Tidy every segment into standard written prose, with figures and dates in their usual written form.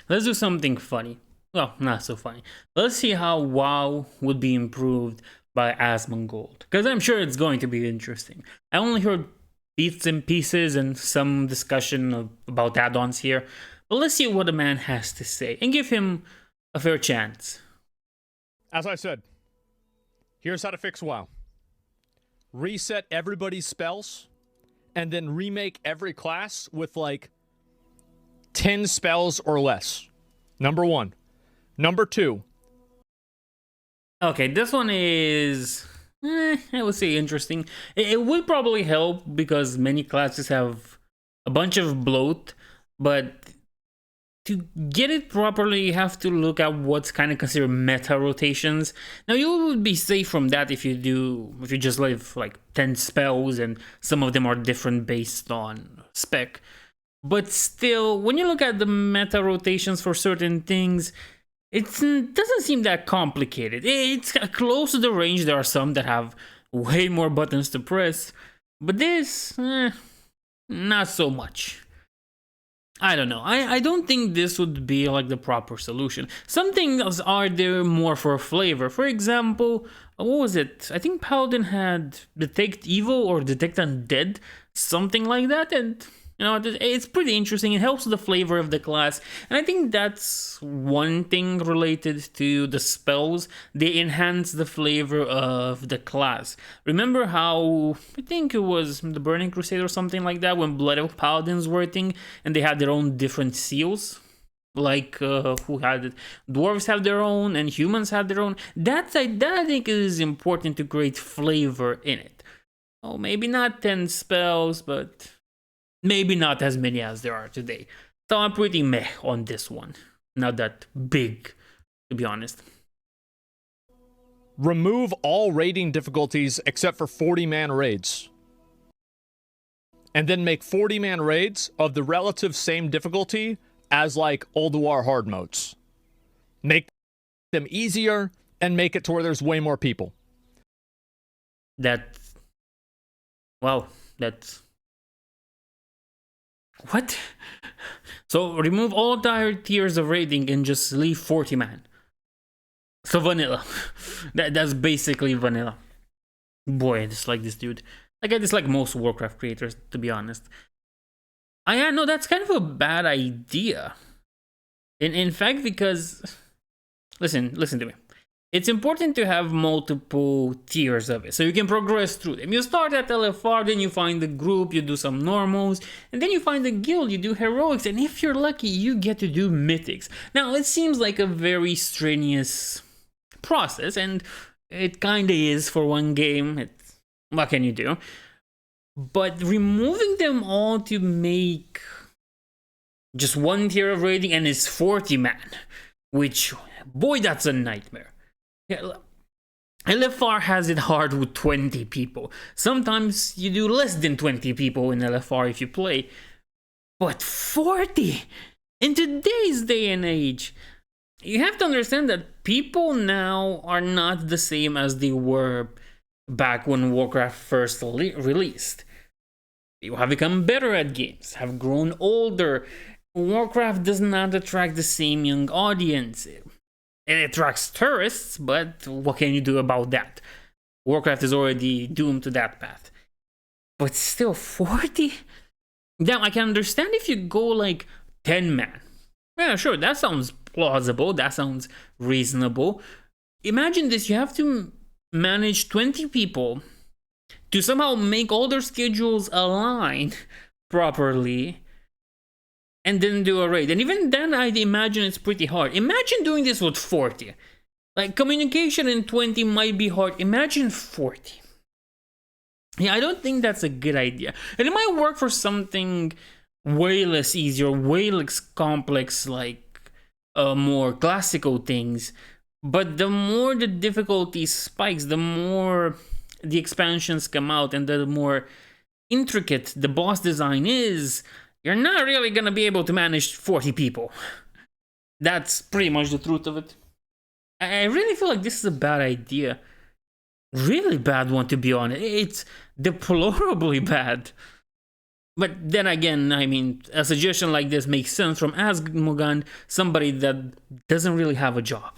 Let's do something funny. Well, not so funny. Let's see how WoW would be improved by Asmongold, because I'm sure it's going to be interesting. I only heard bits and pieces and some discussion about add-ons here, but let's see what the man has to say and give him a fair chance. As I said, here's how to fix WoW. Reset everybody's spells, and then remake every class with like 10 spells or less. Number one. Number two. Okay, this one is, I would say interesting. It would probably help because many classes have a bunch of bloat, but to get it properly, you have to look at what's kind of considered meta rotations. Now, you would be safe from that if you just leave like 10 spells and some of them are different based on spec. But still, when you look at the meta rotations for certain things, it doesn't seem that complicated. It's close to the range. There are some that have way more buttons to press, but this, not so much. I don't know. I don't think this would be like the proper solution. Some things are there more for flavor. For example, what was it? I think Paladin had Detect Evil or Detect Undead, something like that, and you know, it's pretty interesting. It helps the flavor of the class. And I think that's one thing related to the spells. They enhance the flavor of the class. Remember how, I think it was the Burning Crusade or something like that, when Blood Elf Paladins were a thing, and they had their own different seals? Like, who had it? Dwarves have their own, and humans have their own. That I think is important to create flavor in it. Oh, maybe not 10 spells, but maybe not as many as there are today. So I'm pretty meh on this one. Not that big, to be honest. Remove all raiding difficulties except for 40-man raids. And then make 40-man raids of the relative same difficulty as like Old War hard modes. Make them easier and make it to where there's way more people. Wow, that's... What? So remove all entire tiers of raiding and just leave 40 man. So vanilla. That's basically vanilla. Boy, I dislike this dude. Like I dislike most Warcraft creators, to be honest. Yeah, no, that's kind of a bad idea. In fact, because listen to me. It's important to have multiple tiers of it, so you can progress through them. You start at LFR, then you find the group, you do some normals, and then you find the guild, you do heroics, and if you're lucky, you get to do mythics. Now, it seems like a very strenuous process, and it kinda is for one game. What can you do? But removing them all to make just one tier of raiding, and it's 40 man, which, boy, that's a nightmare. Yeah, LFR has it hard with 20 people. Sometimes you do less than 20 people in LFR if you play. But 40! In today's day and age, you have to understand that people now are not the same as they were back when Warcraft first released. People have become better at games, have grown older. Warcraft does not attract the same young audience. It attracts tourists, but what can you do about that? Warcraft is already doomed to that path. But still, 40? Damn, I can understand if you go like 10 man. Yeah, sure, that sounds plausible, that sounds reasonable. Imagine this, you have to manage 20 people to somehow make all their schedules align properly, and then do a raid. And even then, I'd imagine it's pretty hard. Imagine doing this with 40. Like, communication in 20 might be hard. Imagine 40. Yeah, I don't think that's a good idea. And it might work for something way less easier, way less complex, like more classical things. But the more the difficulty spikes, the more the expansions come out, and the more intricate the boss design is, you're not really gonna be able to manage 40 people. That's pretty much the truth of it. I really feel like this is a bad idea. Really bad one, to be honest. It's deplorably bad. But then again, I mean, a suggestion like this makes sense from Asmongold, somebody that doesn't really have a job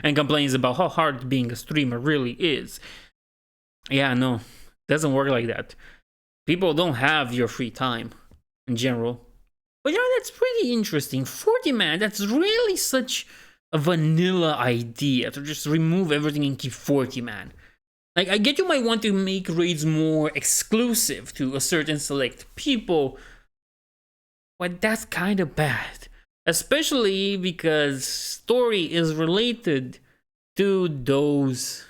and complains about how hard being a streamer really is. Yeah, no, doesn't work like that. People don't have your free time in general. But that's pretty interesting. 40 man, that's really such a vanilla idea to just remove everything and keep 40 man. Like, I get you might want to make raids more exclusive to a certain select people, but that's kind of bad. Especially because story is related to those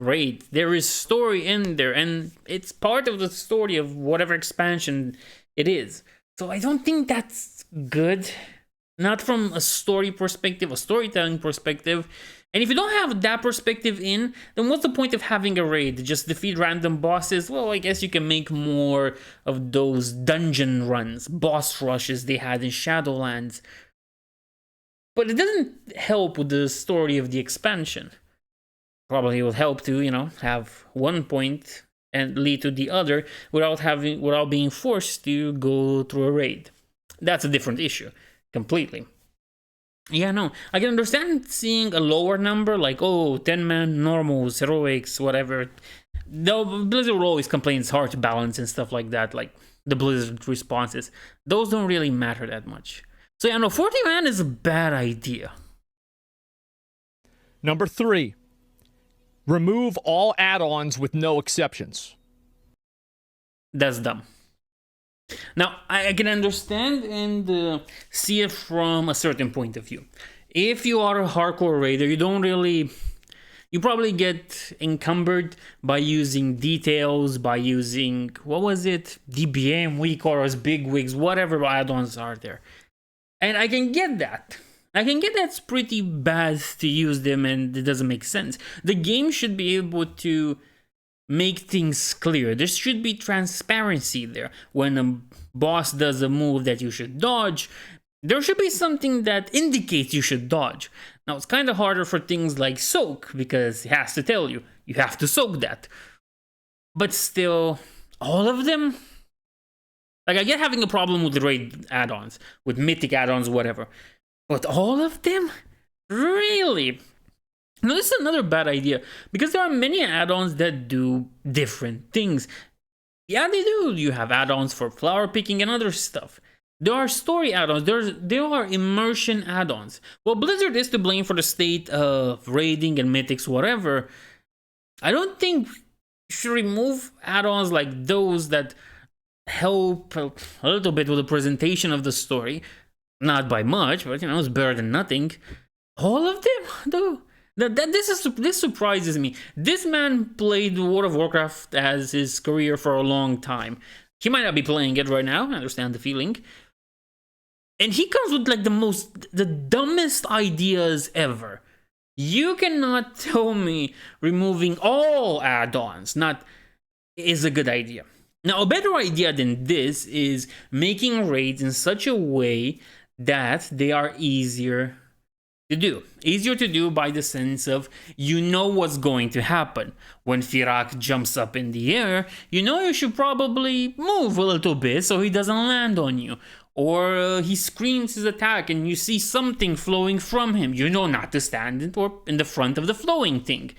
raids. There is story in there, and it's part of the story of whatever expansion it is. So I don't think that's good. Not from a story perspective, a storytelling perspective. And if you don't have that perspective in, then what's the point of having a raid? Just defeat random bosses? Well, I guess you can make more of those dungeon runs, boss rushes they had in Shadowlands. But it doesn't help with the story of the expansion. Probably will help to, have one point and lead to the other without being forced to go through a raid. That's a different issue. Completely. Yeah, no, I can understand seeing a lower number, like, 10-man, normals, heroics, whatever. Though Blizzard will always complain it's hard to balance and stuff like that, like the Blizzard responses. Those don't really matter that much. So yeah, no, 40-man is a bad idea. Number 3, remove all add-ons with no exceptions. That's dumb. Now, I can understand and see it from a certain point of view. If you are a hardcore raider, you probably get encumbered by using details, by using, DBM, weak auras, big wigs, whatever add-ons are there. And I can get that. It's pretty bad to use them and it doesn't make sense. The game should be able to make things clear. There should be transparency there. When a boss does a move that you should dodge, there should be something that indicates you should dodge. Now, it's kind of harder for things like soak because it has to tell you have to soak that. But still, all of them? Like, I get having a problem with the raid add-ons, with mythic add-ons, whatever. But all of them? Really? Now, this is another bad idea, because there are many add-ons that do different things. Yeah, they do. You have add-ons for flower picking and other stuff. There are story add-ons. There are immersion add-ons. Well, Blizzard is to blame for the state of raiding and mythics, whatever. I don't think you should remove add-ons like those that help a little bit with the presentation of the story. Not by much, but it's better than nothing. All of them, though. This surprises me. This man played World of Warcraft as his career for a long time. He might not be playing it right now. I understand the feeling. And he comes with like the dumbest ideas ever. You cannot tell me removing all add-ons is a good idea. Now, a better idea than this is making raids in such a way that they are easier to do. Easier to do by the sense of what's going to happen. When Firak jumps up in the air, you should probably move a little bit so he doesn't land on you. Or he screams his attack and you see something flowing from him. You know not to stand in the front of the flowing thing.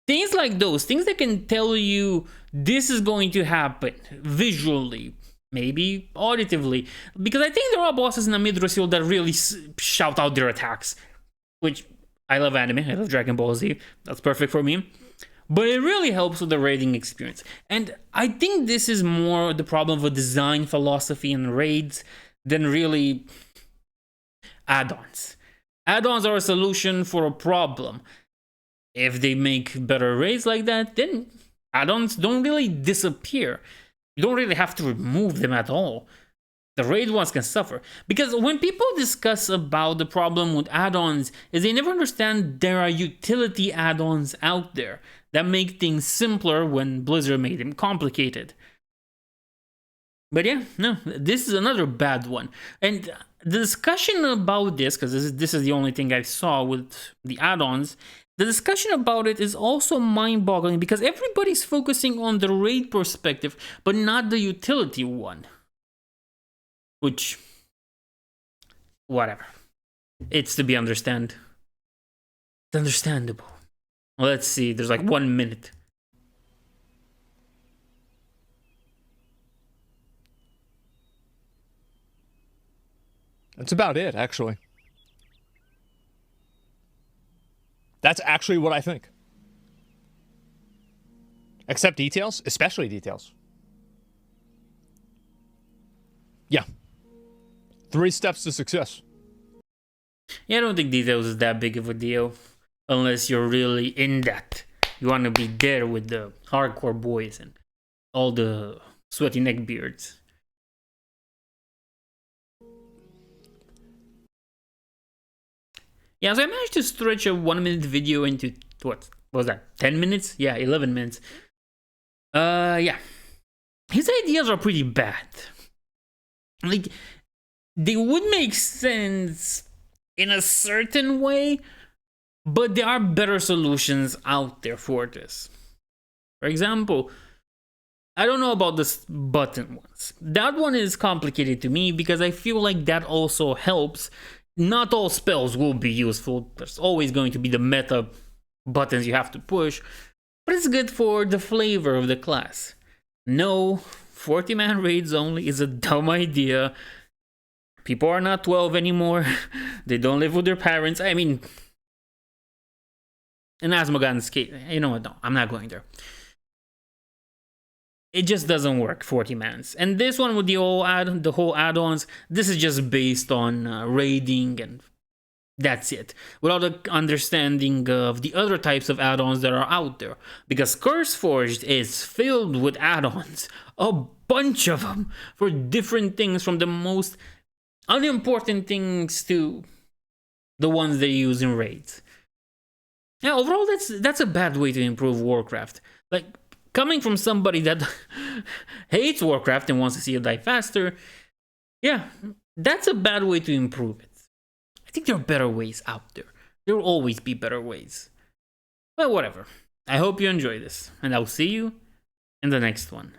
Things like those, things that can tell you this is going to happen visually, maybe auditively. Because I think there are bosses in Amidrosil that really shout out their attacks. Which, I love anime, I love Dragon Ball Z, that's perfect for me. But it really helps with the raiding experience. And I think this is more the problem of a design philosophy in raids than really add-ons. Add-ons are a solution for a problem. If they make better raids like that, then add-ons don't really disappear. You don't really have to remove them at all. The raid ones can suffer. Because when people discuss about the problem with add-ons, is they never understand there are utility add-ons out there that make things simpler when Blizzard made them complicated. But yeah, no, this is another bad one. And the discussion about this, because this is the only thing I saw with the add-ons, the discussion about it is also mind-boggling because everybody's focusing on the raid perspective, but not the utility one. Which, whatever. It's to be understood. It's understandable. Well, let's see. There's like 1 minute. That's about it, actually. That's actually what I think. Except details, especially details. Yeah. 3 steps to success. Yeah, I don't think details is that big of a deal. Unless you're really in that. You want to be there with the hardcore boys and all the sweaty neckbeards. Yeah, so I managed to stretch a 1 minute video into, what was that, 10 minutes? Yeah, 11 minutes. Yeah. His ideas are pretty bad. Like, they would make sense in a certain way, but there are better solutions out there for this. For example, I don't know about this button ones. That one is complicated to me because I feel like that also helps. Not all spells will be useful. There's always going to be the meta buttons you have to push, but it's good for the flavor of the class. No, 40-man raids only is a dumb idea. People are not 12 anymore. They don't live with their parents. I mean, in Asmongold's case, you know what? No, I'm not going there. It just doesn't work, 40-mans. And this one with the whole add-ons, this is just based on raiding, and that's it. Without an understanding of the other types of add-ons that are out there. Because Curseforged is filled with add-ons. A bunch of them. For different things, from the most unimportant things to the ones they use in raids. Yeah, overall, that's a bad way to improve Warcraft. Like, coming from somebody that hates Warcraft and wants to see it die faster, yeah, that's a bad way to improve it. I think there are better ways out there. There will always be better ways. But whatever. I hope you enjoy this, and I'll see you in the next one.